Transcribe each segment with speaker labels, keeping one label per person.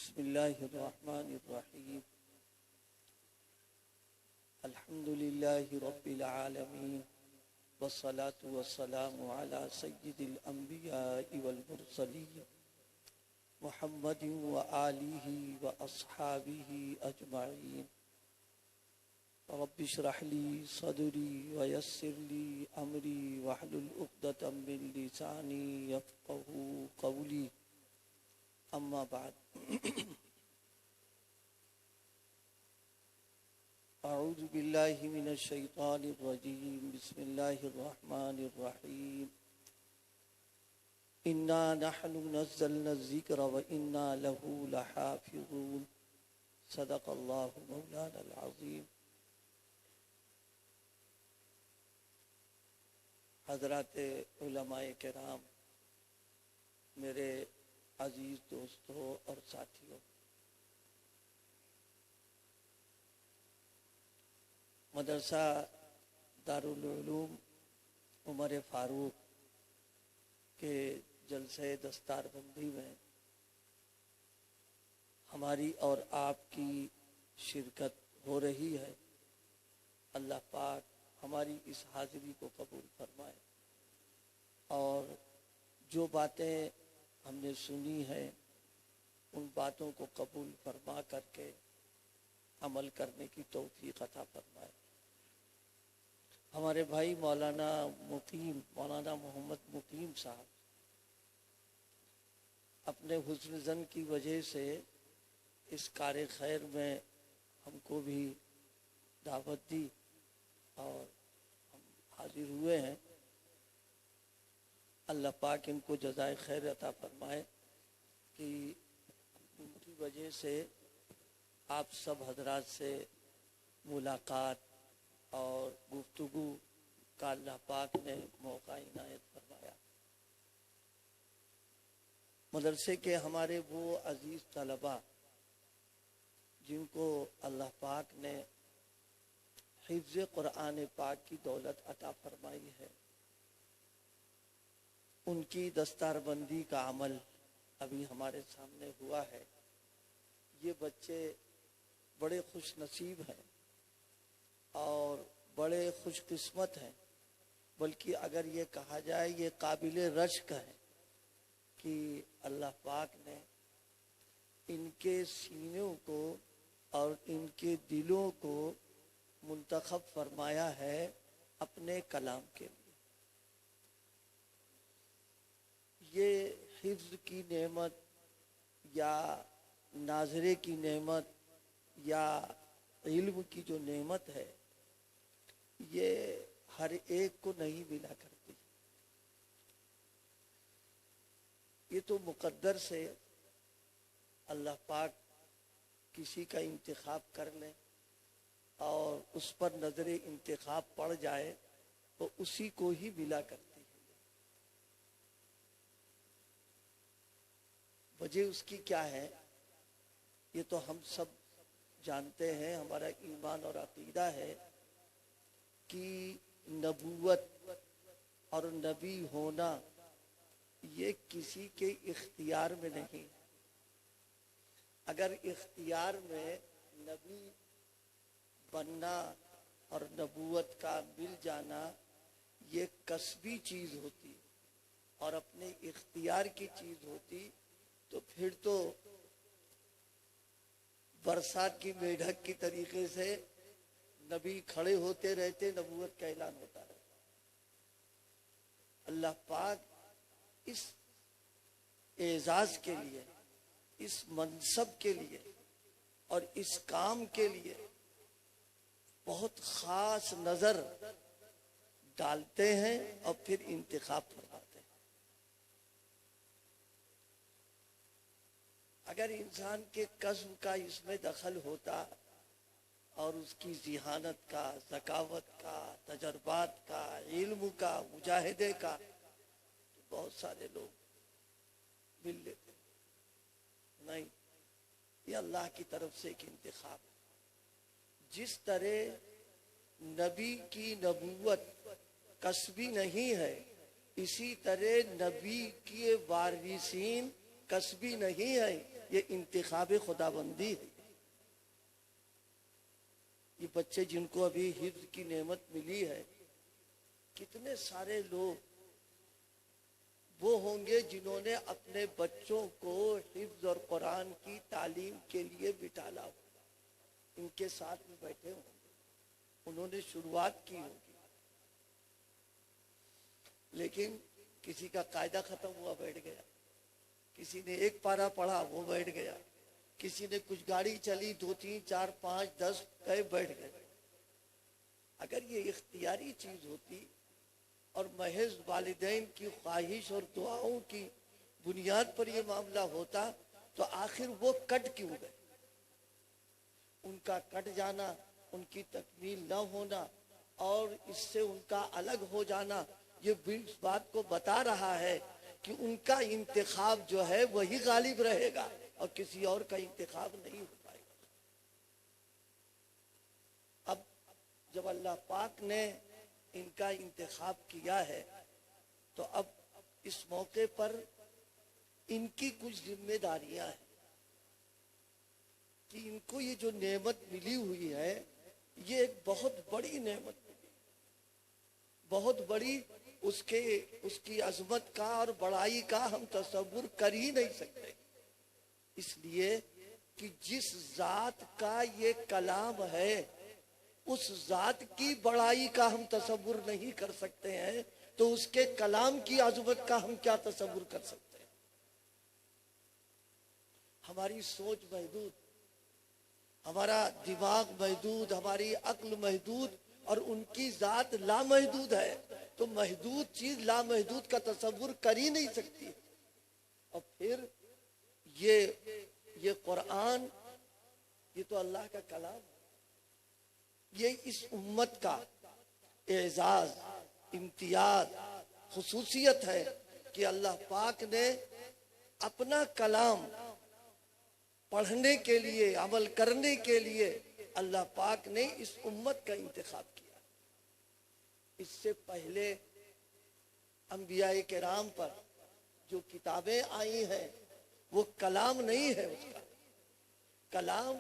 Speaker 1: بسم اللہ الرحمن الرحیم الحمد للہ رب العالمین والصلاة والسلام علی سید الانبیاء والمرسلین محمد وآلہ واصحابہ اجمعین رب اشرح لی صدری ویسر لی امری واحلل عقدۃ من لسانی یفقہوا قولی اما بعد اعوذ باللہ من الشیطان الرجیم بسم اللہ الرحمن الرحیم انا نحن نزلنا الذکر وانا له لحافظون صدق اللہ مولانا العظیم۔ حضرات علماء کرام، میرے عزیز دوستوں اور ساتھیوں، مدرسہ دارالعلوم عمر فاروق کے جلسے دستار بندی میں ہماری اور آپ کی شرکت ہو رہی ہے۔ اللہ پاک ہماری اس حاضری کو قبول فرمائے اور جو باتیں ہم نے سنی ہے ان باتوں کو قبول فرما کر کے عمل کرنے کی توفیق عطا فرمائے۔ ہمارے بھائی مولانا محمد مقیم صاحب اپنے حسن ظن کی وجہ سے اس کار خیر میں ہم کو بھی دعوت دی اور ہم حاضر ہوئے ہیں۔ اللہ پاک ان کو جزائے خیر عطا فرمائے کہ ان کی وجہ سے آپ سب حضرات سے ملاقات اور گفتگو کا اللہ پاک نے موقع عنایت فرمایا۔ مدرسے کے ہمارے وہ عزیز طلباء جن کو اللہ پاک نے حفظ قرآن پاک کی دولت عطا فرمائی ہے، ان کی دستار بندی کا عمل ابھی ہمارے سامنے ہوا ہے۔ یہ بچے بڑے خوش نصیب ہیں اور بڑے خوش قسمت ہیں، بلکہ اگر یہ کہا جائے یہ قابل رشک ہے کہ اللہ پاک نے ان کے سینوں کو اور ان کے دلوں کو منتخب فرمایا ہے اپنے کلام کے لیے۔ یہ حفظ کی نعمت یا ناظرے کی نعمت یا علم کی جو نعمت ہے، یہ ہر ایک کو نہیں ملا کرتی۔ یہ تو مقدر سے اللہ پاک کسی کا انتخاب کر لے اور اس پر نظر انتخاب پڑ جائے تو اسی کو ہی ملا کرتی۔ وجہ اس کی کیا ہے یہ تو ہم سب جانتے ہیں، ہمارا ایمان اور عقیدہ ہے کہ نبوت اور نبی ہونا یہ کسی کے اختیار میں نہیں۔ اگر اختیار میں نبی بننا اور نبوت کا مل جانا یہ کسبی چیز ہوتی اور اپنے اختیار کی چیز ہوتی تو پھر تو برسات کی میڈک کی طریقے سے نبی کھڑے ہوتے رہتے، نبوت کا اعلان ہوتا رہتا۔ اللہ پاک اس اعزاز کے لیے، اس منصب کے لیے اور اس کام کے لیے بہت خاص نظر ڈالتے ہیں اور پھر انتخاب فرماتے ہیں۔ اگر انسان کے کسب کا اس میں دخل ہوتا اور اس کی ذہانت کا، ذکاوت کا، تجربات کا، علم کا، مجاہدے کا، تو بہت سارے لوگ مل لیتے۔ نہیں، یہ اللہ کی طرف سے ایک انتخاب ہے۔ جس طرح نبی کی نبوت کسبی نہیں ہے، اسی طرح نبی کے وارثین کسبی نہیں ہے، یہ انتخاب خداوندی ہے۔ یہ بچے جن کو ابھی حفظ کی نعمت ملی ہے، کتنے سارے لوگ وہ ہوں گے جنہوں نے اپنے بچوں کو حفظ اور قرآن کی تعلیم کے لیے بٹھالا ہوگا، ان کے ساتھ میں بیٹھے ہوں گے، انہوں نے شروعات کی ہوگی، لیکن کسی کا قاعدہ ختم ہوا بیٹھ گیا، کسی نے ایک پارہ پڑھا وہ بیٹھ گیا، کسی نے کچھ گاڑی چلی 2 3 4 5 10 گئے بیٹھ گئے۔ اگر یہ اختیاری چیز ہوتی اور محض والدین کی خواہش اور دعاؤں کی بنیاد پر یہ معاملہ ہوتا تو آخر وہ کٹ کیوں گئے؟ ان کا کٹ جانا، ان کی تکمیل نہ ہونا اور اس سے ان کا الگ ہو جانا، یہ اس بات کو بتا رہا ہے کہ ان کا انتخاب جو ہے وہی غالب رہے گا اور کسی اور کا انتخاب نہیں ہو پائے گا۔ اب جب اللہ پاک نے ان کا انتخاب کیا ہے تو اب اس موقع پر ان کی کچھ ذمہ داریاں ہیں کہ ان کو یہ جو نعمت ملی ہوئی ہے یہ ایک بہت بڑی نعمت ملی، بہت بڑی، اس کی عظمت کا اور بڑائی کا ہم تصور کر ہی نہیں سکتے، اس لیے کہ جس ذات کا یہ کلام ہے اس ذات کی بڑائی کا ہم تصور نہیں کر سکتے ہیں، تو اس کے کلام کی عظمت کا ہم کیا تصور کر سکتے ہیں؟ ہماری سوچ محدود، ہمارا دماغ محدود، ہماری عقل محدود اور ان کی ذات لامحدود ہے، تو محدود چیز لامحدود کا تصور کر ہی نہیں سکتی۔ اور پھر یہ قرآن، یہ تو اللہ کا کلام ہے، یہ اس امت کا اعزاز، امتیاز، خصوصیت ہے کہ اللہ پاک نے اپنا کلام پڑھنے کے لیے، عمل کرنے کے لیے اللہ پاک نے اس امت کا انتخاب کیا۔ اس سے پہلے انبیاء کرام پر جو کتابیں آئی ہیں وہ کلام نہیں ہے، اس کا کلام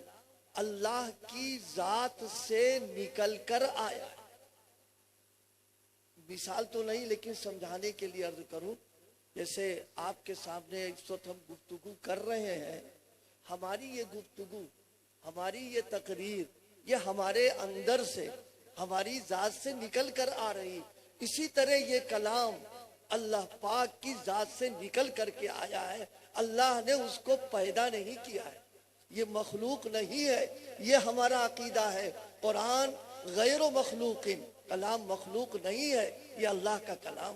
Speaker 1: اللہ کی ذات سے نکل کر آیا ہے۔ مثال تو نہیں لیکن سمجھانے کے لیے عرض کروں، جیسے آپ کے سامنے اس وقت ہم گفتگو کر رہے ہیں، ہماری یہ گفتگو، ہماری یہ تقریر، یہ ہمارے اندر سے، ہماری ذات سے نکل کر آ رہی، اسی طرح یہ کلام اللہ پاک کی ذات سے نکل کر کے آیا ہے، اللہ نے اس کو پیدا نہیں کیا ہے، یہ مخلوق نہیں ہے، یہ ہمارا عقیدہ ہے۔ قرآن غیر و مخلوق، کلام مخلوق نہیں ہے، یہ اللہ کا کلام۔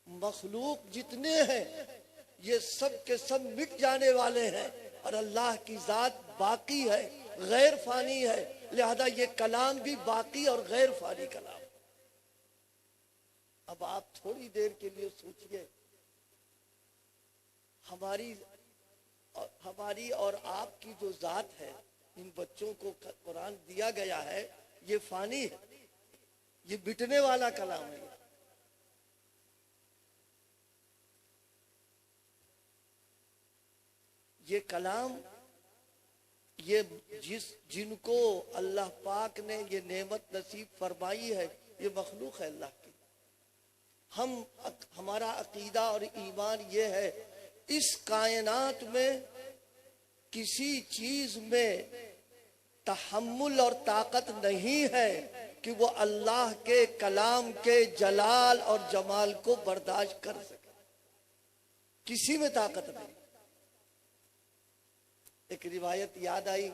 Speaker 1: مخلوق جتنے ہیں یہ سب کے سب مٹ جانے والے ہیں اور اللہ کی ذات باقی ہے، غیر فانی ہے، لہذا یہ کلام بھی باقی اور غیر فانی کلام۔ اب آپ تھوڑی دیر کے لیے سوچئے، ہماری اور آپ کی جو ذات ہے، ان بچوں کو قرآن دیا گیا ہے، یہ فانی ہے، یہ مٹنے والا کلام ہے۔ یہ کلام، یہ جن کو اللہ پاک نے یہ نعمت نصیب فرمائی ہے، یہ مخلوق ہے اللہ کی۔ ہمارا عقیدہ اور ایمان یہ ہے، اس کائنات میں کسی چیز میں تحمل اور طاقت نہیں ہے کہ وہ اللہ کے کلام کے جلال اور جمال کو برداشت کر سکے، کسی میں طاقت نہیں۔ ایک روایت یاد آئی،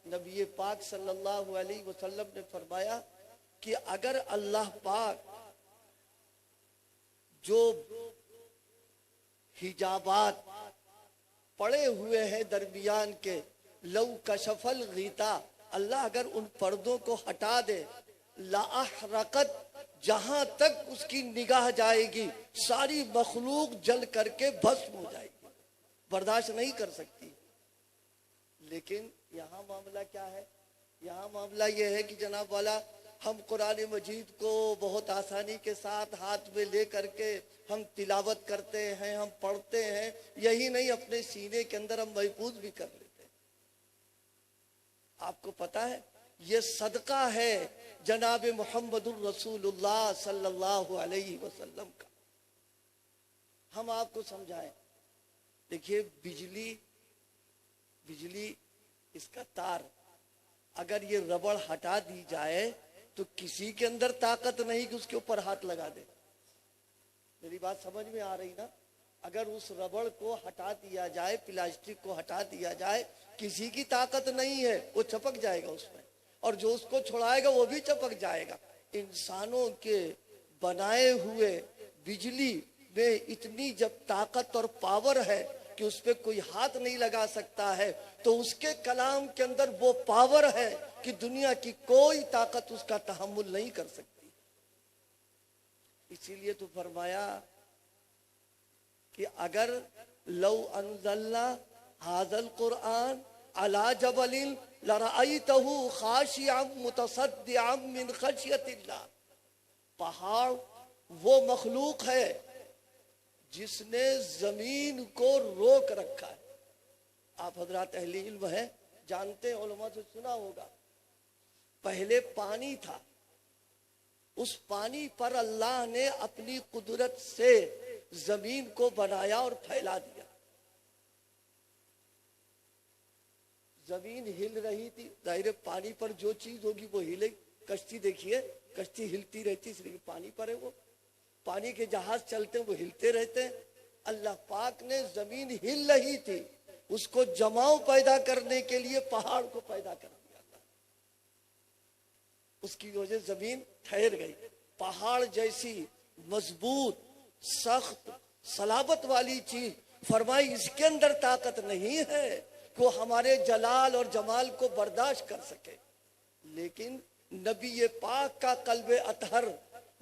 Speaker 1: نبی پاک صلی اللہ علیہ وسلم نے فرمایا کہ اگر اللہ پاک جو حجابات پڑے ہوئے ہیں درمیان کے، لو کشف الغطا، اللہ اگر ان پردوں کو ہٹا دے، لاحرقت، جہاں تک اس کی نگاہ جائے گی ساری مخلوق جل کر کے بھسم ہو جائے گی، برداشت نہیں کر سکتی۔ لیکن یہاں معاملہ کیا ہے؟ یہاں معاملہ یہ ہے کہ جناب والا ہم قرآن مجید کو بہت آسانی کے ساتھ ہاتھ میں لے کر کے ہم تلاوت کرتے ہیں، ہم پڑھتے ہیں، یہی نہیں اپنے سینے کے اندر ہم محفوظ بھی کر لیتے ہیں۔ آپ کو پتا ہے یہ صدقہ ہے جناب محمد الرسول اللہ صلی اللہ علیہ وسلم کا۔ ہم آپ کو سمجھائیں، دیکھیے بجلی اس کا تار اگر یہ ربڑ ہٹا دی جائے تو کسی کے اندر طاقت نہیں کہ اس کے اوپر ہاتھ لگا دے۔ میری بات سمجھ میں آ رہی نا؟ اگر اس ربڑ کو ہٹا دیا جائے، پلاسٹک کو ہٹا دیا جائے، کسی کی طاقت نہیں ہے، وہ چپک جائے گا اس میں، اور جو اس کو چھڑائے گا وہ بھی چپک جائے گا۔ انسانوں کے بنائے ہوئے بجلی میں اتنی جب طاقت اور پاور ہے کہ اس پہ کوئی ہاتھ نہیں لگا سکتا ہے، تو اس کے کلام کے اندر وہ پاور ہے کہ دنیا کی کوئی طاقت اس کا تحمل نہیں کر سکتی۔ اسی لیے تو فرمایا کہ اگر لو انزلنا ھذا القرآن علی جبل لرأیتہ خاشعا متصدعا من خشیۃ اللہ۔ پہاڑ وہ مخلوق ہے جس نے زمین کو روک رکھا ہے۔ آپ حضرات اہل علم ہیں، جانتے ہیں، علماء سے سنا ہوگا، پہلے پانی تھا، اس پانی پر اللہ نے اپنی قدرت سے زمین کو بنایا اور پھیلا دیا۔ زمین ہل رہی تھی، ظاہر پانی پر جو چیز ہوگی وہ ہلے۔ کشتی دیکھیے، کشتی ہلتی رہتی اس لیے پانی پر ہے، وہ پانی کے جہاز چلتے ہیں وہ ہلتے رہتے ہیں۔ اللہ پاک نے زمین ہل رہی تھی، اس کو جماؤ پیدا کرنے کے لیے پہاڑ کو پیدا کر دیا تھا، اس کی وجہ زمین ٹھہر گئی۔ پہاڑ جیسی مضبوط، سخت، صلابت والی چیز، فرمائی اس کے اندر طاقت نہیں ہے کہ وہ ہمارے جلال اور جمال کو برداشت کر سکے۔ لیکن نبی پاک کا قلب اطہر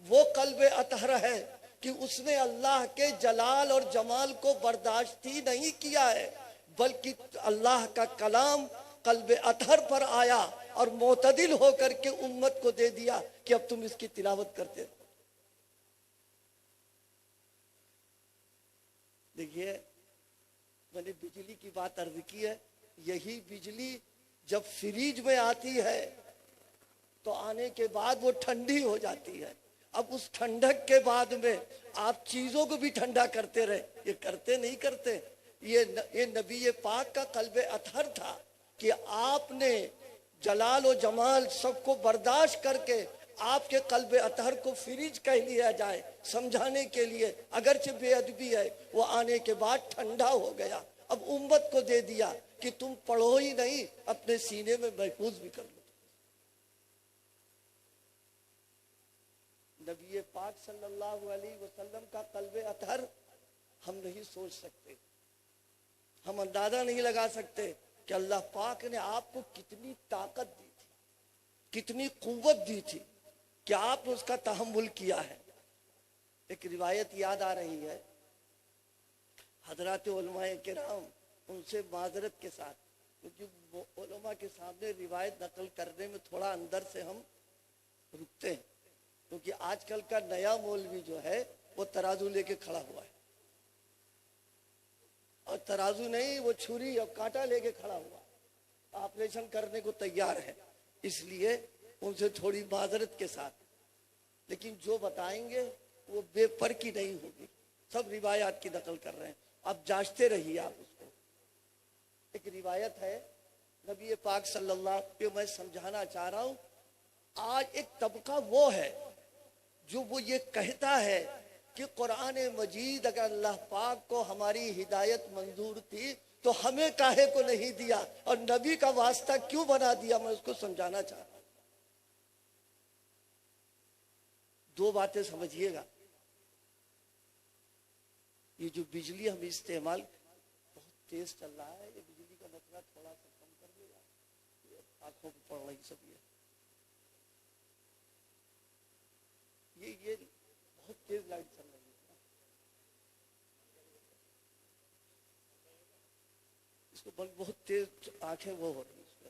Speaker 1: وہ قلب اطہر ہے کہ اس نے اللہ کے جلال اور جمال کو برداشت ہی نہیں کیا ہے، بلکہ اللہ کا کلام قلب اطہر پر آیا اور معتدل ہو کر کے امت کو دے دیا کہ اب تم اس کی تلاوت کرتے رہو۔ دیکھیے، میں نے بجلی کی بات عرض کی ہے، یہی بجلی جب فریج میں آتی ہے تو آنے کے بعد وہ ٹھنڈی ہو جاتی ہے۔ اب اس ٹھنڈک کے بعد میں آپ چیزوں کو بھی ٹھنڈا کرتے رہے، یہ کرتے نہیں کرتے؟ یہ نبی پاک کا قلب اطہر تھا کہ آپ نے جلال و جمال سب کو برداشت کر کے آپ کے قلب اطہر کو فریج کہہ لیا جائے سمجھانے کے لیے، اگرچہ بے ادبی ہے، وہ آنے کے بعد ٹھنڈا ہو گیا۔ اب امت کو دے دیا کہ تم پڑھو ہی نہیں، اپنے سینے میں محفوظ بھی کر لو۔ نبی پاک صلی اللہ علیہ وسلم کا قلب اطہر ہم نہیں سوچ سکتے، ہم اندازہ نہیں لگا سکتے کہ اللہ پاک نے آپ کو کتنی طاقت دی تھی، کتنی قوت دی تھی کہ آپ نے اس کا تحمل کیا ہے۔ ایک روایت یاد آ رہی ہے، حضرات علماء کرام، ان سے معذرت کے ساتھ، کیونکہ علماء کے سامنے روایت نقل کرنے میں تھوڑا اندر سے ہم رکتے ہیں، کیونکہ آج کل کا نیا مولوی جو ہے وہ ترازو لے کے کھڑا ہوا ہے، اور ترازو نہیں، وہ چھری اور کانٹا لے کے کھڑا ہوا، آپریشن کرنے کو تیار ہے۔ اس لیے ان سے تھوڑی معذرت کے ساتھ، لیکن جو بتائیں گے وہ بے پر کی نہیں ہوگی، سب روایات کی نقل کر رہے ہیں، اب جانچتے رہیے آپ اس کو۔ ایک روایت ہے نبی پاک صلی اللہ علیہ وسلم، میں سمجھانا چاہ رہا ہوں، آج ایک طبقہ وہ ہے جو وہ یہ کہتا ہے کہ قرآن مجید اگر اللہ پاک کو ہماری ہدایت منظور تھی تو ہمیں کاہے کو نہیں دیا اور نبی کا واسطہ کیوں بنا دیا۔ میں اس کو سمجھانا چاہ رہا ہوں۔ دو باتیں سمجھیے گا، یہ جو بجلی ہم استعمال بہت تیز چل رہا ہے، یہ بجلی کا مسئلہ تھوڑا سا کم کر دے گا، آنکھوں پہ پڑ رہی سب یہ بہت تیز لائٹ چل رہی ہے، اس کو بہت تیز آنکھیں وہ ہو رہی ہیں اس میں۔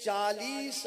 Speaker 1: 40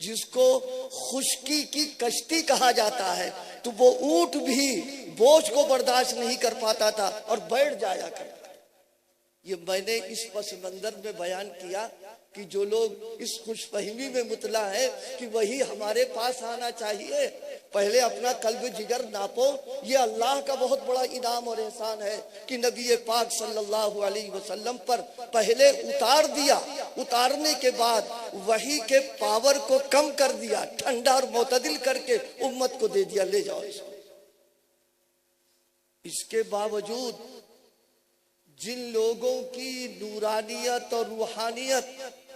Speaker 1: جس کو خشکی کی کشتی کہا جاتا ہے، تو وہ اونٹ بھی بوجھ کو برداشت نہیں کر پاتا تھا اور بیٹھ جایا کرتا۔ یہ میں نے اس پس منظر میں بیان کیا کہ جو لوگ اس خوش فہمی میں مطلع ہے کہ وہی ہمارے پاس آنا چاہیے، پہلے اپنا قلب جگر ناپو۔ یہ اللہ کا بہت بڑا انعام اور احسان ہے کہ نبی پاک صلی اللہ علیہ وسلم پر پہلے اتار دیا، اتارنے کے بعد وحی کے پاور کو کم کر دیا، ٹھنڈا اور معتدل کر کے امت کو دے دیا، لے جاؤ اس کو۔ اس کے باوجود جن لوگوں کی نورانیت اور روحانیت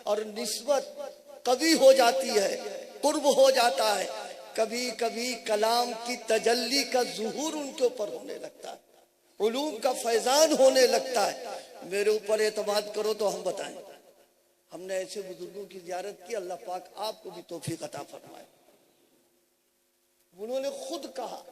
Speaker 1: اور نسبت قوی ہو جاتی ہے، قرب ہو جاتا ہے، کبھی کبھی کلام کی تجلی کا ظہور ان کے اوپر ہونے لگتا ہے، علوم کا فیضان ہونے لگتا ہے۔ میرے اوپر اعتماد کرو تو ہم بتائیں، ہم نے ایسے بزرگوں کی زیارت کی، اللہ پاک آپ کو بھی توفیق عطا فرمائے۔ انہوں نے خود کہا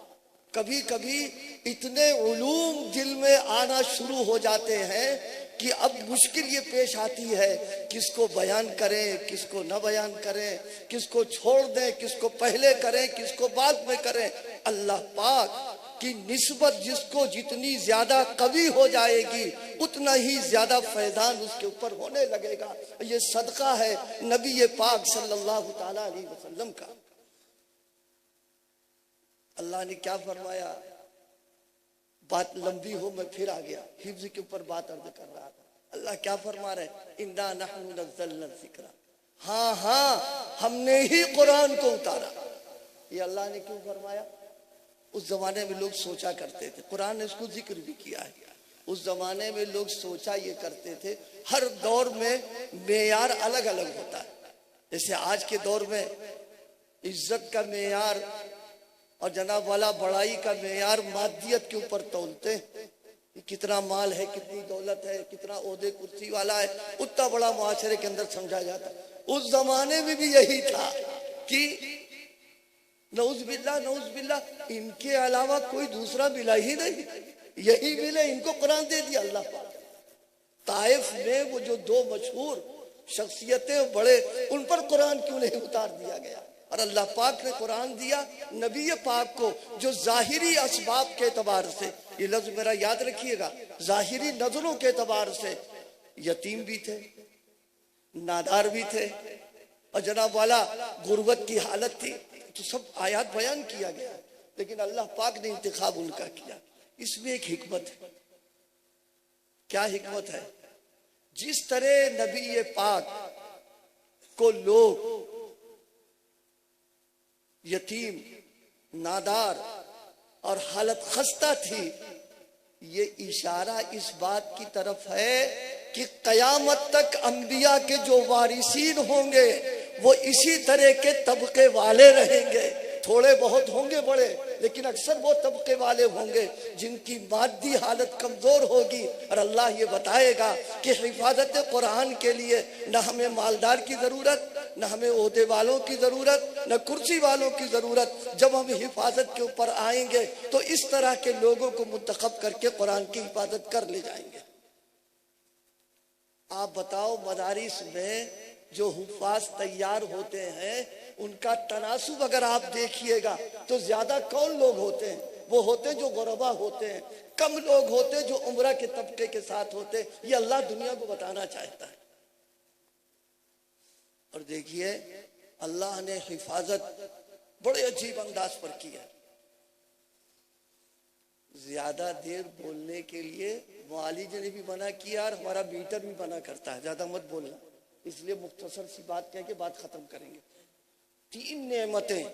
Speaker 1: کبھی کبھی اتنے علوم دل میں آنا شروع ہو جاتے ہیں کہ اب مشکل یہ پیش آتی ہے کس کو بیان کریں، کس کو نہ بیان کریں، کس کو چھوڑ دیں، کس کو پہلے کریں، کس کو بعد میں کریں۔ اللہ پاک کی نسبت جس کو جتنی زیادہ قوی ہو جائے گی اتنا ہی زیادہ فیضان اس کے اوپر ہونے لگے گا۔ یہ صدقہ ہے نبی پاک صلی اللہ تعالی علیہ وسلم کا۔ اللہ نے کیا فرمایا؟ بات لمبی ہو میں پھر آ گیا، حفظ کے اوپر بات عرض کر رہا تھا۔ اللہ کیا فرما رہے؟ اِنَّا نَحْنُ نَزَّلْنَا الذِّكْرَ، ہاں ہم نے ہی قرآن کو اتارا۔ یہ اللہ نے کیوں فرمایا؟ اس زمانے میں لوگ سوچا کرتے تھے، قرآن نے اس کو ذکر بھی کیا ہے، اس زمانے میں لوگ سوچا یہ کرتے تھے، ہر دور میں معیار الگ الگ ہوتا ہے۔ جیسے آج کے دور میں عزت کا معیار اور جناب والا بڑائی کا معیار مادیت کے اوپر تولتے ہیں، کتنا مال ہے، کتنی دولت ہے، کتنا عہدے کرسی والا ہے، اتنا بڑا معاشرے کے اندر سمجھا جاتا ہے۔ اس زمانے میں بھی یہی تھا کہ نعوذ باللہ ان کے علاوہ کوئی دوسرا ملا ہی نہیں، یہی ملے، ان کو قرآن دے دیا اللہ پاک۔ طائف میں وہ جو دو مشہور شخصیتیں بڑے، ان پر قرآن کیوں نہیں اتار دیا گیا؟ اور اللہ پاک نے قرآن دیا نبی پاک کو جو ظاہری اسباب کے اعتبار سے، یہ لفظ میرا یاد رکھیے گا، ظاہری نظروں کے اعتبار سے یتیم بھی تھے، نادار بھی تھے، اور جناب والا غربت کی حالت تھی، تو سب آیات بیان کیا گیا، لیکن اللہ پاک نے انتخاب ان کا کیا۔ اس میں ایک حکمت ہے۔ کیا حکمت ہے؟ جس طرح نبی پاک کو لوگ یتیم، نادار اور حالت خستہ تھی، یہ اشارہ اس بات کی طرف ہے کہ قیامت تک انبیاء کے جو وارثین ہوں گے وہ اسی طرح کے طبقے والے رہیں گے۔ تھوڑے بہت ہوں گے بڑے، لیکن اکثر وہ طبقے والے ہوں گے جن کی مادی حالت کمزور ہوگی، اور اللہ یہ بتائے گا کہ حفاظت قرآن کے لیے نہ ہمیں مالدار کی ضرورت، نہ ہمیں عہدے والوں کی ضرورت، نہ کرسی والوں کی ضرورت۔ جب ہم حفاظت کے اوپر آئیں گے تو اس طرح کے لوگوں کو منتخب کر کے قرآن کی حفاظت کر لے جائیں گے۔ آپ بتاؤ، مدارس میں جو حفاظ تیار ہوتے ہیں ان کا تناسب اگر آپ دیکھیے گا تو زیادہ کون لوگ ہوتے ہیں؟ وہ ہوتے جو غربا ہوتے ہیں، کم لوگ ہوتے جو عمرہ کے طبقے کے ساتھ ہوتے۔ یہ اللہ دنیا کو بتانا چاہتا ہے۔ اور دیکھیے اللہ نے حفاظت بڑے عجیب انداز پر کی ہے۔ زیادہ دیر بولنے کے لیے معالج نے بھی منع کیا، اور ہمارا میٹر بھی منع کرتا ہے زیادہ مت بولنا، اس لیے مختصر سی بات کہہ کے بات ختم کریں گے۔ 3 نعمتیں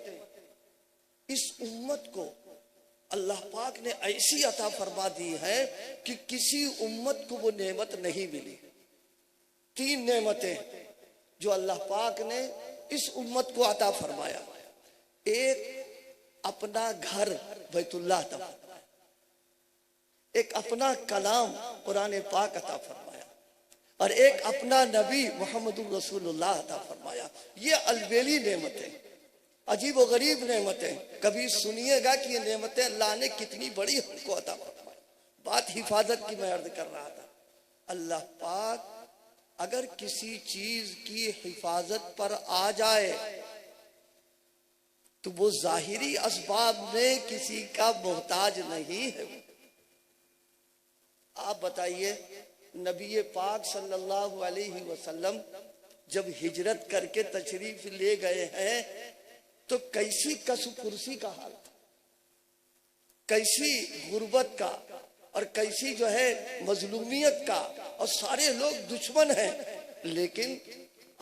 Speaker 1: اس امت کو اللہ پاک نے ایسی عطا فرما دی ہے کہ کسی امت کو وہ نعمت نہیں ملی۔ 3 نعمتیں جو اللہ پاک نے اس امت کو عطا فرمایا۔ ایک اپنا گھر بیت اللہ عطا فرمایا، ایک اپنا کلام قرآن پاک عطا فرمایا، اور ایک اپنا نبی محمد رسول اللہ عطا فرمایا۔ یہ الویلی نعمتیں، عجیب و غریب نعمتیں، کبھی سنیے گا کہ یہ نعمتیں اللہ نے کتنی بڑی ہم کو عطا فرمائی۔ بات حفاظت کی میں عرض کر رہا تھا۔ اللہ پاک اگر کسی چیز کی حفاظت پر آ جائے تو وہ ظاہری اسباب میں کسی کا محتاج نہیں ہے۔ آپ بتائیے نبی پاک صلی اللہ علیہ وسلم جب ہجرت کر کے تشریف لے گئے ہیں تو کیسی کس پرسی کا حال تھا، کیسی غربت کا، اور کیسی جو ہے مظلومیت کا، اور سارے لوگ دشمن ہیں، لیکن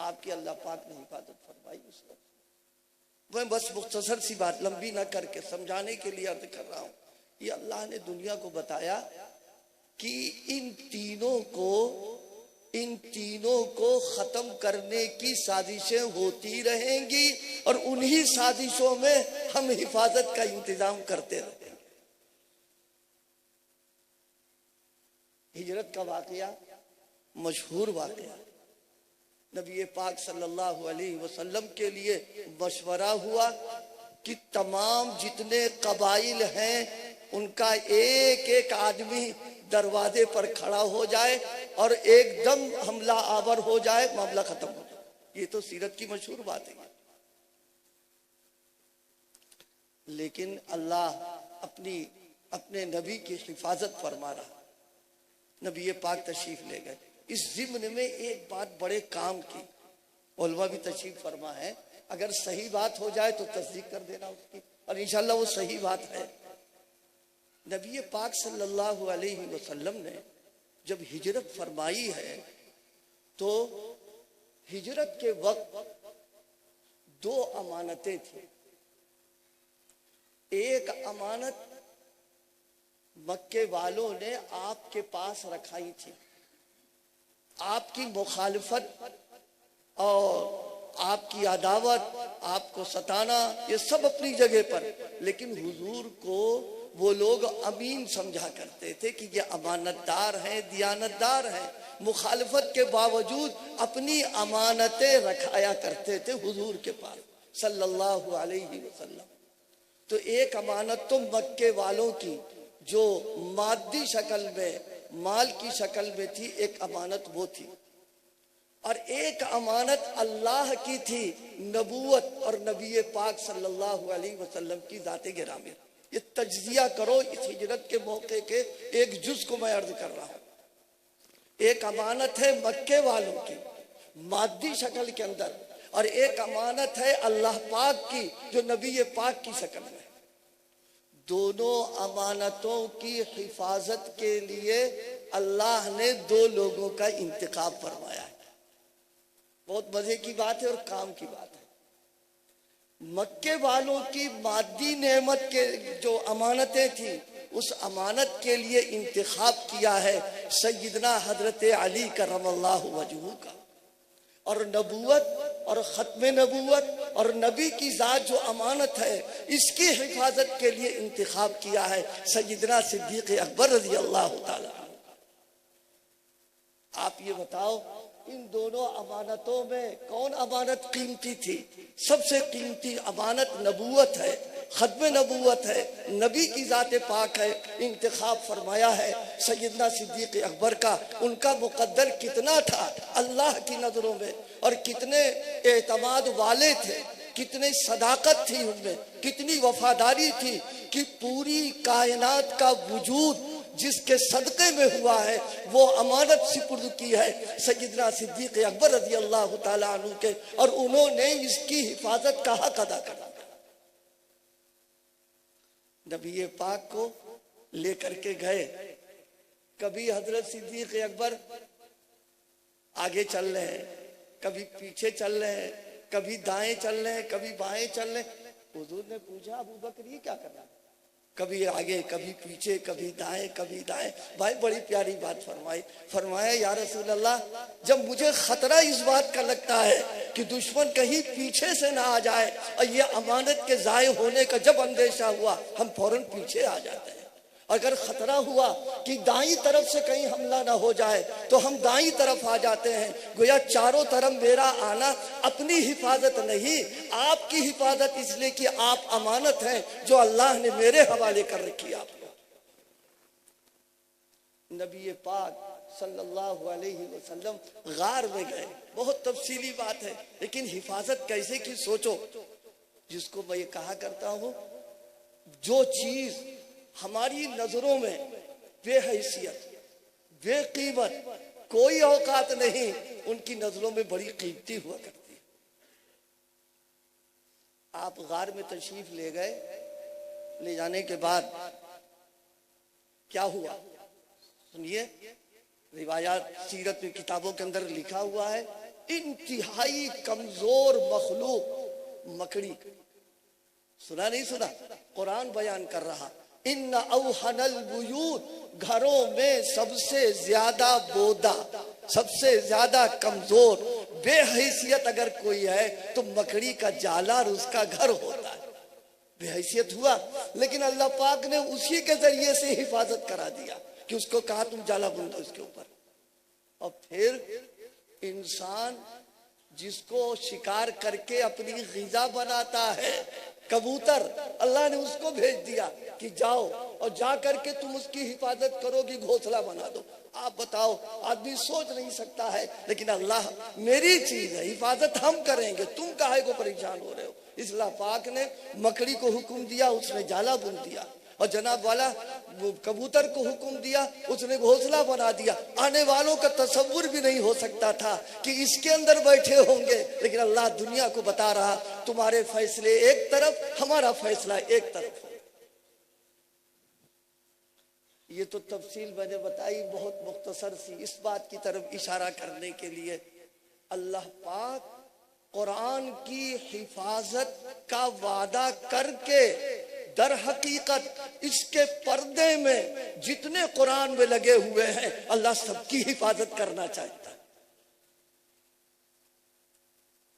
Speaker 1: آپ کی اللہ پاک نے حفاظت فرمائی اس وقت۔ میں بس مختصر سی بات لمبی نہ کر کے سمجھانے کے لیے عرض کر رہا ہوں، یہ اللہ نے دنیا کو بتایا کہ ان تینوں کو ختم کرنے کی سازشیں ہوتی رہیں گی، اور انہی سازشوں میں ہم حفاظت کا انتظام کرتے رہیں گے۔ ہجرت کا واقعہ مشہور واقعہ، نبی پاک صلی اللہ علیہ وسلم کے لیے مشورہ ہوا کہ تمام جتنے قبائل ہیں ان کا ایک ایک آدمی دروازے پر کھڑا ہو جائے اور ایک دم حملہ آور ہو جائے، معاملہ ختم ہو جائے۔ یہ تو سیرت کی مشہور بات ہے، لیکن اللہ اپنے نبی کی حفاظت فرما رہا۔ نبی پاک تشریف لے گئے۔ اس ضمن میں ایک بات بڑے کام کی، علماء بھی تشریف فرما ہے، اگر صحیح بات ہو جائے تو تصدیق کر دینا اس کی، اور انشاءاللہ وہ صحیح بات ہے۔ نبی پاک صلی اللہ علیہ وسلم نے جب ہجرت فرمائی ہے تو ہجرت کے وقت دو امانتیں تھیں۔ ایک امانت مکے والوں نے آپ کے پاس رکھائی تھی، آپ کی مخالفت اور آپ کی عداوت، آپ کو ستانا، یہ سب اپنی جگہ پر، لیکن حضور کو وہ لوگ امین سمجھا کرتے تھے کہ یہ امانت دار ہیں، دیانت دار ہیں، مخالفت کے باوجود اپنی امانتیں رکھایا کرتے تھے حضور کے پاس صلی اللہ علیہ وسلم۔ تو ایک امانت تو مکے والوں کی جو مادی شکل میں، مال کی شکل میں تھی، ایک امانت وہ تھی، اور ایک امانت اللہ کی تھی، نبوت اور نبی پاک صلی اللہ علیہ وسلم کی ذات گرامی۔ یہ تجزیہ کرو اس ہجرت کے موقع کے ایک جز کو میں عرض کر رہا ہوں۔ ایک امانت ہے مکے والوں کی مادی شکل کے اندر، اور ایک امانت ہے اللہ پاک کی جو نبی پاک کی شکل میں۔ دونوں امانتوں کی حفاظت کے لیے اللہ نے دو لوگوں کا انتخاب فرمایا ہے۔ بہت مزے کی بات ہے اور کام کی بات ہے۔ مکے والوں کی مادی نعمت کے جو امانتیں تھیں، اس امانت کے لیے انتخاب کیا ہے سیدنا حضرت علی کرم اللہ وجہہ کا، اور نبوت اور ختم نبوت اور نبی کی ذات جو امانت ہے، اس کی حفاظت کے لیے انتخاب کیا ہے سیدنا صدیق اکبر رضی اللہ تعالی عنہ۔ آپ یہ بتاؤ ان دونوں امانتوں میں کون امانت قیمتی تھی؟ سب سے قیمتی امانت نبوت ہے، ختم نبوت ہے، نبی کی ذات پاک ہے۔ انتخاب فرمایا ہے سیدنا صدیق اکبر کا۔ ان کا مقدر کتنا تھا اللہ کی نظروں میں، اور کتنے اعتماد والے تھے، کتنی صداقت تھی ان میں، کتنی وفاداری تھی کہ پوری کائنات کا وجود جس کے صدقے میں ہوا ہے وہ امانت سپرد کی ہے سیدنا صدیق اکبر رضی اللہ تعالیٰ عنہ کے، اور انہوں نے اس کی حفاظت کا حق ادا کرا۔ نبی پاک کو لے کر کے گئے، کبھی حضرت صدیق اکبر آگے چل رہے ہیں، کبھی پیچھے چل رہے ہیں، کبھی دائیں چل رہے ہیں، کبھی بائیں چل رہے ہیں۔ حضور نے پوچھا ابو بکر یہ کیا کر رہا ہے؟ کبھی آگے، کبھی پیچھے، کبھی دائیں، کبھی دائیں۔ بھائی بڑی پیاری بات فرمایا یا رسول اللہ، جب مجھے خطرہ اس بات کا لگتا ہے کہ دشمن کہیں پیچھے سے نہ آ جائے، اور یہ امانت کے ضائع ہونے کا جب اندیشہ ہوا، ہم فوراً پیچھے آ جاتے ہیں۔ اگر خطرہ ہوا کہ دائیں طرف سے کہیں حملہ نہ ہو جائے تو ہم دائیں طرف آ جاتے ہیں۔ گویا چاروں طرف میرا آنا اپنی حفاظت نہیں، آپ کی حفاظت، اس لیے کہ آپ امانت ہیں جو اللہ نے میرے حوالے کر رکھی آپ کو۔ نبی پاک صلی اللہ علیہ وسلم غار میں گئے، بہت تفصیلی بات ہے، لیکن حفاظت کیسے کی سوچو۔ جس کو میں یہ کہا کرتا ہوں، جو چیز ہماری نظروں میں بے حیثیت، بے قیمت، کوئی اوقات نہیں، ان کی نظروں میں بڑی قیمتی ہوا کرتی ہے۔ آپ غار میں تشریف لے گئے، لے جانے کے بعد کیا ہوا سنیے، روایات سیرت کی کتابوں کے اندر لکھا ہوا ہے، انتہائی کمزور مخلوق مکڑی، سنا نہیں سنا؟ قرآن بیان کر رہا، ان اوہن البیوت، گھروں میں سب سے زیادہ بودا، سب سے زیادہ کمزور، بے حیثیت اگر کوئی ہے تو مکڑی کا جالا اور اس کا گھر ہوتا ہے۔ بے حیثیت ہوا، لیکن اللہ پاک نے اسی کے ذریعے سے حفاظت کرا دیا کہ اس کو کہا تم جالا بن دو اس کے اوپر۔ اور پھر انسان جس کو شکار کر کے اپنی غذا بناتا ہے، کبوتر، اللہ نے اس کو بھیج دیا کہ جاؤ اور جا کر کے تم اس کی حفاظت کرو گی، گھونسلہ بنا دو۔ آپ بتاؤ، آدمی سوچ نہیں سکتا ہے، لیکن اللہ میری چیز ہے، حفاظت ہم کریں گے، تم کاہے کو پریشان ہو رہے ہو؟ اس اللہ پاک نے مکڑی کو حکم دیا، اس نے جالا بن دیا، اور جناب والا کبوتر کو حکم دیا، اس نے گھونسلہ بنا دیا۔ آنے والوں کا تصور بھی نہیں ہو سکتا تھا کہ اس کے اندر بیٹھے ہوں گے، لیکن اللہ دنیا کو بتا رہا تمہارے فیصلے ایک طرف، ہمارا فیصلہ ایک طرف۔ یہ تو تفصیل میں نے بتائی بہت مختصر سی، اس بات کی طرف اشارہ کرنے کے لیے اللہ پاک قرآن کی حفاظت کا وعدہ کر کے در حقیقت اس کے پردے میں جتنے قرآن میں لگے ہوئے ہیں اللہ سب کی حفاظت کرنا چاہتا ہے۔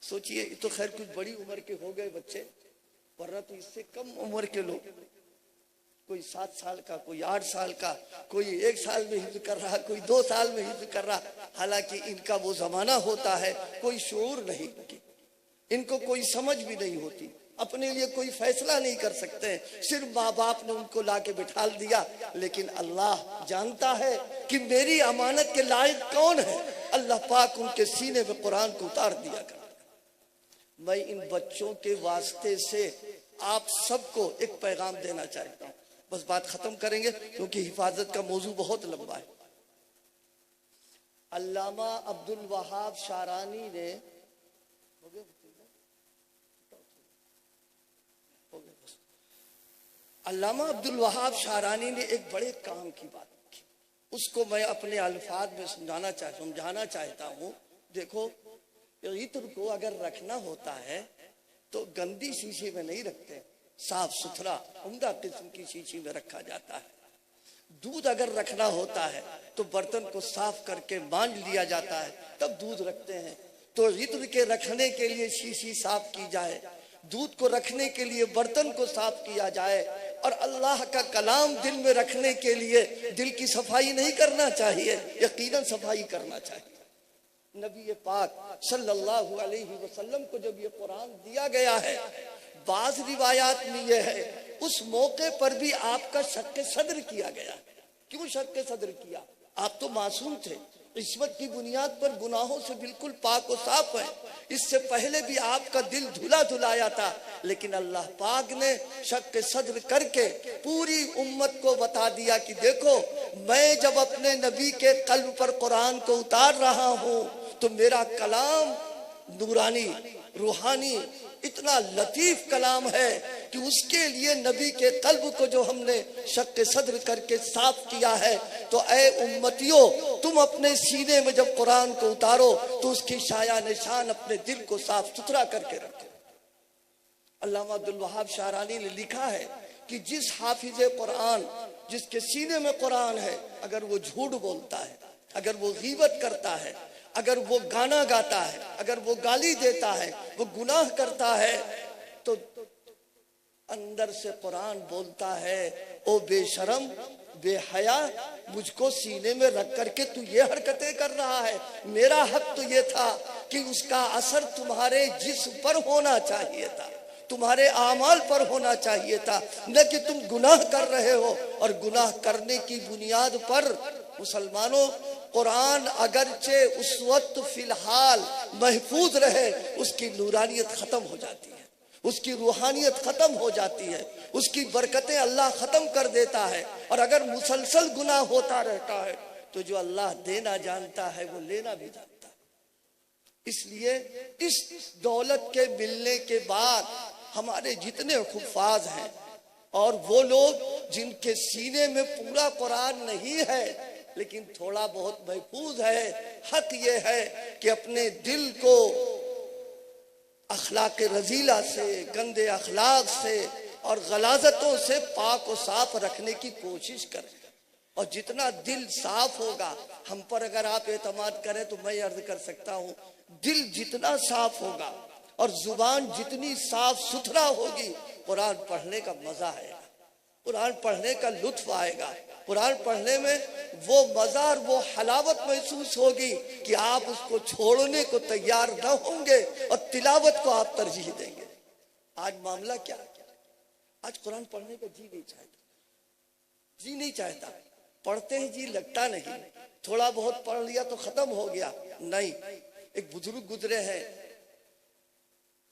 Speaker 1: سوچئے، یہ تو خیر کچھ بڑی عمر کے ہو گئے بچے، ورنہ تو اس سے کم عمر کے لوگ، کوئی 7 سال کا، کوئی 8 سال کا، کوئی 1 سال میں حفظ کر رہا، کوئی 2 سال میں حفظ کر رہا، حالانکہ ان کا وہ زمانہ ہوتا ہے کوئی شعور نہیں، ان کو کوئی سمجھ بھی نہیں ہوتی، اپنے لیے کوئی فیصلہ نہیں کر سکتے، صرف ماں باپ نے ان کو لا کے بٹھال دیا۔ لیکن اللہ جانتا ہے کہ میری امانت کے لائق کون ہے، اللہ پاک ان کے سینے میں قرآن کو اتار دیا کرتا۔ میں ان بچوں کے واسطے سے آپ سب کو ایک پیغام دینا چاہتا ہوں، بس بات ختم کریں گے کیونکہ حفاظت کا موضوع بہت لمبا ہے۔ علامہ عبد الوہاب شارانی نے علامہ عبد الوہاب شارانی نے ایک بڑے کام کی بات کی، اس کو میں اپنے الفاظ میں سمجھانا چاہتا ہوں۔ دیکھو، عطر کو اگر رکھنا ہوتا ہے تو گندی شیشے میں نہیں رکھتے، صاف ستھرا عمدہ قسم کی شیشی میں رکھا جاتا ہے۔ دودھ اگر رکھنا ہوتا ہے تو برتن کو صاف کر کے مانج لیا جاتا ہے، تب دودھ رکھتے ہیں۔ تو عطر کے رکھنے کے لیے شیشی صاف کی جائے، دودھ کو رکھنے کے لیے برتن کو صاف کیا جائے، اور اللہ کا کلام دل میں رکھنے کے لیے دل کی صفائی نہیں کرنا چاہیے، یقیناً صفائی کرنا چاہیے۔ نبی پاک صلی اللہ علیہ وسلم کو جب یہ قرآن دیا گیا ہے، بعض روایات میں یہ ہے اس موقع پر بھی آپ کا شق صدر کیا گیا۔ کیوں شق صدر کیا؟ آپ تو معصوم تھے، عصمت کی بنیاد پر گناہوں سے بالکل پاک و صاف ہیں، اس سے پہلے بھی آپ کا دل دھلا دھلایا تھا، لیکن اللہ پاک نے شق صدر کر کے پوری امت کو بتا دیا کہ دیکھو، میں جب اپنے نبی کے قلب پر قرآن کو اتار رہا ہوں تو میرا کلام نورانی، روحانی، اتنا لطیف کلام ہے کہ اس کے لیے نبی کے قلب کو جو ہم نے شق صدر کر کے صاف کیا ہے، تو اے امتیوں، تم اپنے سینے میں جب قرآن کو اتارو تو اس کی شایہ نشان اپنے دل کو صاف ستھرا کر کے رکھو۔ علامہ عبد الوہاب شارانی نے لکھا ہے کہ جس حافظ قرآن، جس کے سینے میں قرآن ہے، اگر وہ جھوٹ بولتا ہے، اگر وہ غیبت کرتا ہے، اگر وہ گانا گاتا ہے، اگر وہ گالی دیتا ہے، وہ گناہ کرتا ہے، تو اندر سے قرآن بولتا ہے، او بے شرم، بے حیا، مجھ کو سینے میں رکھ کر کے تو یہ حرکتیں کر رہا ہے۔ میرا حق تو یہ تھا کہ اس کا اثر تمہارے جسم پر ہونا چاہیے تھا، تمہارے اعمال پر ہونا چاہیے تھا، نہ کہ تم گناہ کر رہے ہو۔ اور گناہ کرنے کی بنیاد پر مسلمانوں، قرآن اگرچہ اس وقت فی الحال محفوظ رہے، اس کی نورانیت ختم ہو جاتی ہے، اس کی روحانیت ختم ہو جاتی ہے، اس کی برکتیں اللہ ختم کر دیتا ہے. اور اگر مسلسل گناہ ہوتا رہتا ہے تو جو اللہ دینا جانتا ہے وہ لینا بھی جانتا ہے. اس لیے اس دولت کے ملنے کے بعد ہمارے جتنے حفاظ ہیں اور وہ لوگ جن کے سینے میں پورا قرآن نہیں ہے لیکن تھوڑا بہت محفوظ ہے، حق یہ ہے کہ اپنے دل کو اخلاق رذیلہ سے، گندے اخلاق سے اور غلاظتوں سے پاک و صاف رکھنے کی کوشش کریں. اور جتنا دل صاف ہوگا، ہم پر اگر آپ اعتماد کریں تو میں عرض کر سکتا ہوں، دل جتنا صاف ہوگا اور زبان جتنی صاف ستھرا ہوگی، قرآن پڑھنے کا مزہ آئے گا، قرآن پڑھنے کا لطف آئے گا. قرآن پڑھنے میں وہ مزہ اور وہ حلاوت محسوس ہوگی کہ آپ اس کو چھوڑنے کو تیار نہ ہوں گے اور تلاوت کو آپ ترجیح دیں گے. آج معاملہ کیا؟ آج قرآن پڑھنے کا جی نہیں چاہتا. پڑھتے ہیں جی لگتا نہیں، تھوڑا بہت پڑھ لیا تو ختم ہو گیا. نہیں، ایک بزرگ گزرے ہیں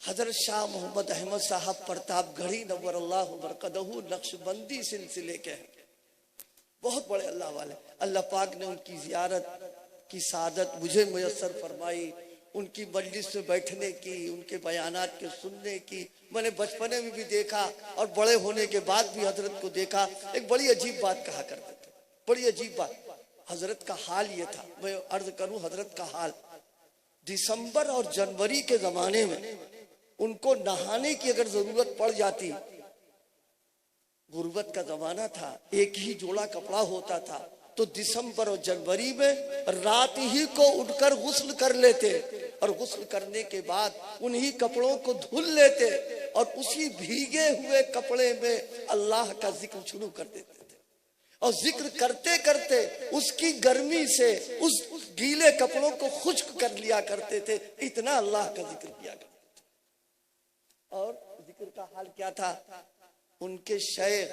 Speaker 1: حضرت شاہ محمد احمد صاحب پرتاپ گڑھی نور اللہ برکتہ، نقش بندی سلسلے کے ہیں، بہت بڑے اللہ والے. اللہ پاک نے ان کی زیارت کی سعادت مجھے میسر فرمائی، ان کی مجلس میں بیٹھنے کی، ان کے بیانات کے سننے کی. میں نے بچپنے میں بھی دیکھا اور بڑے ہونے کے بعد بھی حضرت کو دیکھا. ایک بڑی عجیب بات کہا کرتے تھے، بڑی عجیب بات. حضرت کا حال یہ تھا، میں عرض کروں حضرت کا حال، دسمبر اور جنوری کے زمانے میں ان کو نہانے کی اگر ضرورت پڑ جاتی، غربت کا زمانہ تھا، ایک ہی جوڑا کپڑا ہوتا تھا، تو دسمبر اور جنوری میں رات ہی کو اٹھ کر غسل کر لیتے اور غسل کرنے کے بعد انہی کپڑوں کو دھل لیتے اور اسی بھیگے ہوئے کپڑے میں اللہ کا ذکر شروع کر دیتے تھے. اور ذکر کرتے کرتے اس کی گرمی سے اس گیلے کپڑوں کو خشک کر لیا کرتے تھے، اتنا اللہ کا ذکر کیا کرتے تھے. اور ذکر کا حال کیا تھا؟ ان کے شیخ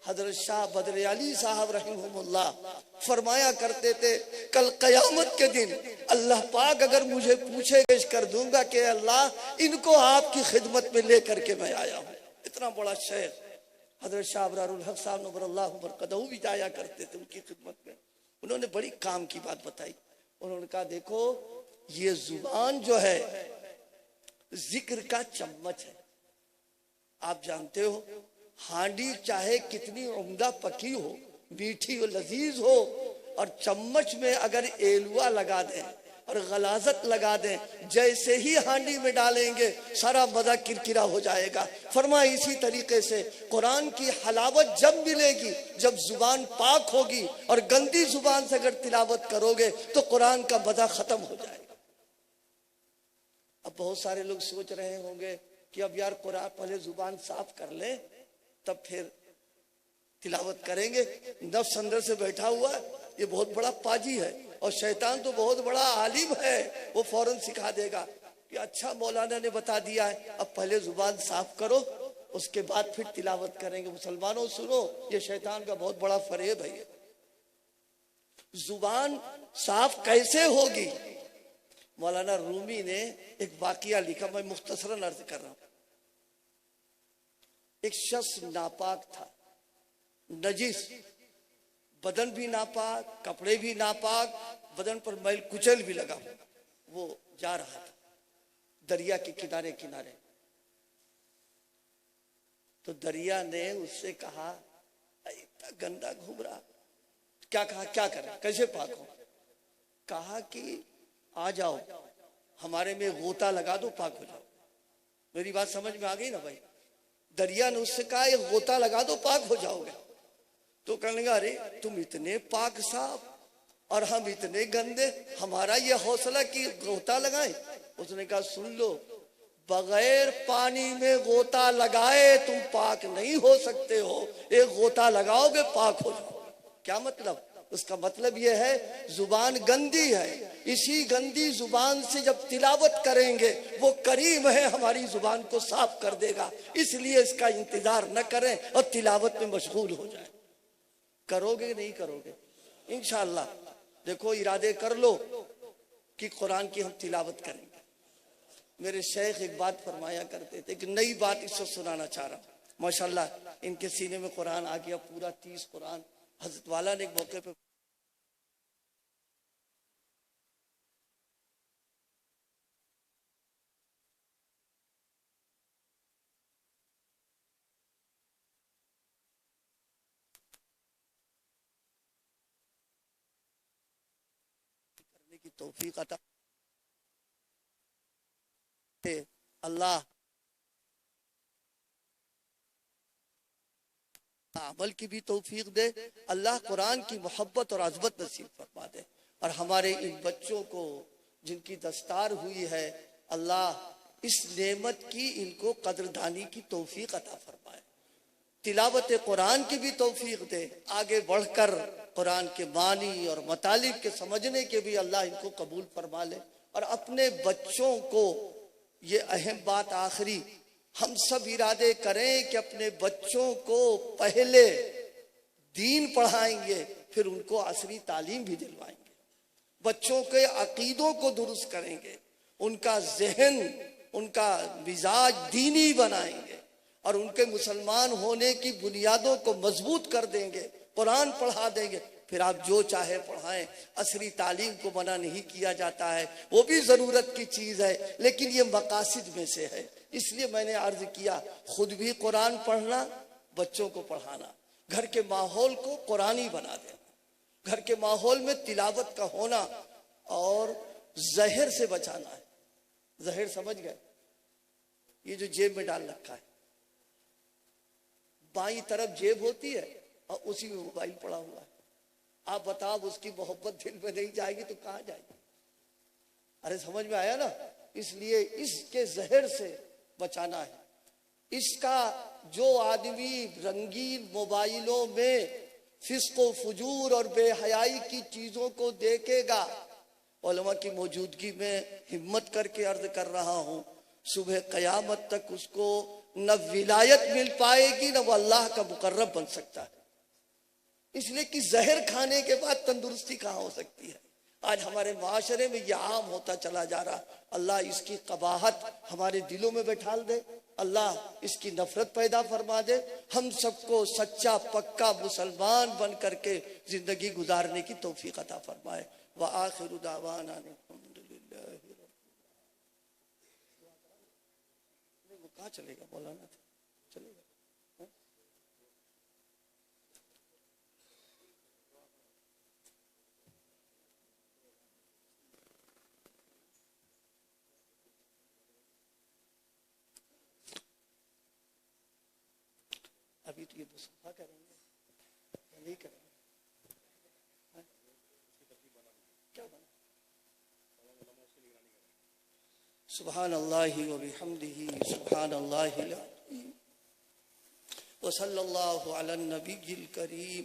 Speaker 1: حضرت شاہ بدر علی صاحب رحمہ اللہ فرمایا کرتے تھے، کل قیامت کے دن اللہ پاک اگر مجھے پوچھے گا کر دوں گا کہ اللہ ان کو آپ کی خدمت میں لے کر کے میں آیا ہوں. اتنا بڑا شیخ حضرت شاہ ابرار الحق صاحب نور اللہ برکتہ بھی جایا کرتے تھے ان کی خدمت میں. انہوں نے بڑی کام کی بات بتائی. انہوں نے کہا دیکھو یہ زبان جو ہے ذکر کا چمچ ہے. آپ جانتے ہو ہانڈی چاہے کتنی عمدہ پکی ہو، میٹھی و لذیذ ہو، اور چمچ میں اگر ایلوا لگا دیں اور غلاظت لگا دیں، جیسے ہی ہانڈی میں ڈالیں گے سارا مزہ کرکرا ہو جائے گا. فرمایا اسی طریقے سے قرآن کی حلاوت جب ملے گی جب زبان پاک ہوگی، اور گندی زبان سے اگر تلاوت کرو گے تو قرآن کا مزہ ختم ہو جائے گا. اب بہت سارے لوگ سوچ رہے ہوں گے کہ اب یار قرآن پہلے زبان صاف کر لیں تب پھر تلاوت کریں گے. نفس اندر سے بیٹھا ہوا ہے، یہ بہت بڑا پاجی ہے، اور شیطان تو بہت بڑا عالم ہے، وہ فوراً سکھا دے گا کہ اچھا مولانا نے بتا دیا ہے، اب پہلے زبان صاف کرو اس کے بعد پھر تلاوت کریں گے. مسلمانوں سنو، یہ شیطان کا بہت بڑا فریب ہے. زبان صاف کیسے ہوگی؟ مولانا رومی نے ایک واقعہ لکھا، میں مختصراً عرض کر رہا ہوں. ایک شخص ناپاک تھا، نجس، بدن بھی ناپاک، کپڑے بھی ناپاک، بدن پر میل کچل بھی لگا. وہ جا رہا تھا دریا کے کنارے کنارے، تو دریا نے اس سے کہا اتنا گندا گھوم رہا. کیا کہا؟ کیا کریں، کیسے پاک ہو؟ کہا کہ آ جاؤ ہمارے میں غوطہ لگا دو، پاک ہو جاؤ. میری بات سمجھ میں آ گئی نا بھائی؟ دریا نے اس سے کہا ایک غوطہ لگا دو، پاک ہو جاؤ گے. تو کہنے لگا ارے تم اتنے پاک صاف اور ہم اتنے گندے، ہمارا یہ حوصلہ کہ غوطہ لگائیں؟ اس نے کہا سن لو، بغیر پانی میں غوطہ لگائے تم پاک نہیں ہو سکتے ہو، ایک غوطہ لگاؤ گے پاک ہو جاؤ. کیا مطلب؟ اس کا مطلب یہ ہے زبان گندی ہے، اسی گندی زبان سے جب تلاوت کریں گے وہ کریم ہے ہماری زبان کو صاف کر دے گا. اس لیے اس کا انتظار نہ کریں اور تلاوت میں مشغول ہو جائیں. کرو گے نہیں کرو گے؟ میرے شیخ ایک بات فرمایا کرتے تھے کہ نئی بات اس سے سنانا چاہ رہا ہوں. ماشاءاللہ ان کے سینے میں قرآن آ گیا پورا 30 قرآن. حضرت والا نے ایک موقع پہ کرنے کی توفیق عطا اللہ عمل کی بھی توفیق دے. اللہ قرآن کی محبت اور عظمت نصیب فرما دے. اور ہمارے ان بچوں کو جن کی دستار ہوئی ہے اللہ اس نعمت کی ان کو قدردانی کی توفیق عطا فرمائے. تلاوت قرآن کی بھی توفیق دے. آگے بڑھ کر قرآن کے معنی اور مطالب کے سمجھنے کے بھی اللہ ان کو قبول فرما لے. اور اپنے بچوں کو یہ اہم بات آخری ہم سب ارادے کریں کہ اپنے بچوں کو پہلے دین پڑھائیں گے پھر ان کو عصری تعلیم بھی دلوائیں گے. بچوں کے عقیدوں کو درست کریں گے. ان کا ذہن ان کا مزاج دینی بنائیں گے اور ان کے مسلمان ہونے کی بنیادوں کو مضبوط کر دیں گے. قرآن پڑھا دیں گے. پھر آپ جو چاہے پڑھائیں. عصری تعلیم کو منع نہیں کیا جاتا ہے. وہ بھی ضرورت کی چیز ہے لیکن یہ مقاصد میں سے ہے. اس لیے میں نے عرض کیا خود بھی قرآن پڑھنا بچوں کو پڑھانا. گھر کے ماحول کو قرآنی بنا دینا. گھر کے ماحول میں تلاوت کا ہونا اور زہر سے بچانا ہے. زہر سمجھ گئے؟ یہ جو جیب میں ڈال رکھا ہے بائیں طرف جیب ہوتی ہے اور اسی میں موبائل پڑا ہوا ہے. آپ بتاؤ اس کی محبت دل میں نہیں جائے گی تو کہاں جائے گی؟ ارے سمجھ میں آیا نا. اس لیے اس کے زہر سے بچانا ہے. اس کا جو آدمی رنگین موبائلوں میں فسق و فجور اور بے حیائی کی چیزوں کو دیکھے گا علماء کی موجودگی میں ہمت کر کے عرض کر رہا ہوں صبح قیامت تک اس کو نہ ولایت مل پائے گی نہ وہ اللہ کا مقرب بن سکتا ہے. اس لیے کہ زہر کھانے کے بعد تندرستی کہاں ہو سکتی ہے. آج ہمارے معاشرے میں یہ عام ہوتا چلا جا رہا. اللہ اس کی قباحت ہمارے دلوں میں بٹھال دے. اللہ اس کی نفرت پیدا فرما دے. ہم سب کو سچا پکا مسلمان بن کر کے زندگی گزارنے کی توفیق عطا فرمائے. وآخر دعوانا الحمدللہ. وہ کہاں چلے گا مولانا تھا چلے گا. ابھی تو یہ مصطفیٰ کریں گے نہیں کریں گے. کیا بنا؟ سبحان اللہ و بحمدہ سبحان اللہ العظیم وصلی اللہ علی النبی الکریم.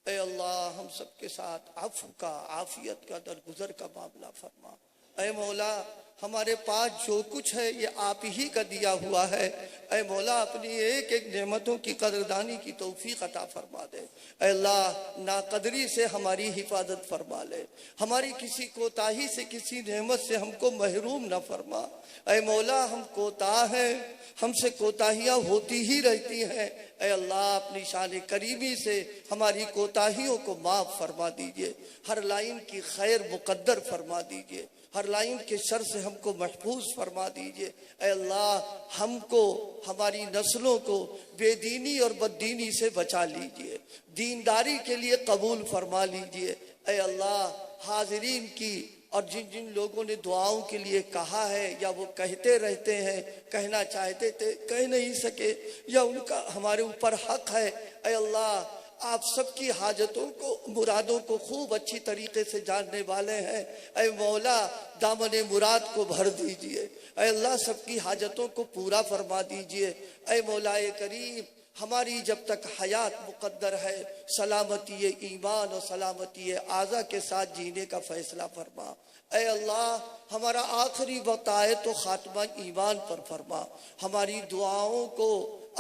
Speaker 1: اے اللہ ہم سب کے ساتھ عفو کا عافیت کا درگزر کا معاملہ فرما. اے مولا ہمارے پاس جو کچھ ہے یہ آپ ہی کا دیا ہوا ہے. اے مولا اپنی ایک ایک نعمتوں کی قدردانی کی توفیق عطا فرما دے. اے اللہ ناقدری سے ہماری حفاظت فرما لے. ہماری کسی کوتاہی سے کسی نعمت سے ہم کو محروم نہ فرما. اے مولا ہم کوتاہ ہیں. ہم سے کوتاہیاں ہوتی ہی رہتی ہیں. اے اللہ اپنی شان کریمی سے ہماری کوتاہیوں کو معاف فرما دیجئے. ہر لائن کی خیر مقدر فرما دیجئے. ہر لائن کے شر سے ہم کو محفوظ فرما دیجئے. اے اللہ ہم کو ہماری نسلوں کو بے دینی اور بددینی سے بچا لیجئے. دینداری کے لیے قبول فرما لیجئے. اے اللہ حاضرین کی اور جن جن لوگوں نے دعاؤں کے لیے کہا ہے یا وہ کہتے رہتے ہیں کہنا چاہتے تھے کہہ نہیں سکے یا ان کا ہمارے اوپر حق ہے. اے اللہ آپ سب کی حاجتوں کو مرادوں کو خوب اچھی طریقے سے جاننے والے ہیں. اے مولا دامن مراد کو بھر دیجئے. اے اللہ سب کی حاجتوں کو پورا فرما دیجئے. اے مولا کریم ہماری جب تک حیات مقدر ہے سلامتی ایمان اور سلامتی اعضاء کے ساتھ جینے کا فیصلہ فرما. اے اللہ ہمارا آخری وقت آئے تو خاتمہ ایمان پر فرما. ہماری دعاؤں کو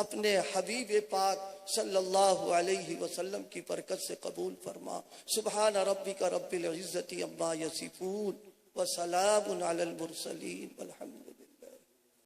Speaker 1: اپنے حبیب پاک صلی اللہ علیہ وسلم کی برکت سے قبول فرما. سبحان ربک رب العزت عما یصفون وسلام علی المرسلین والحمد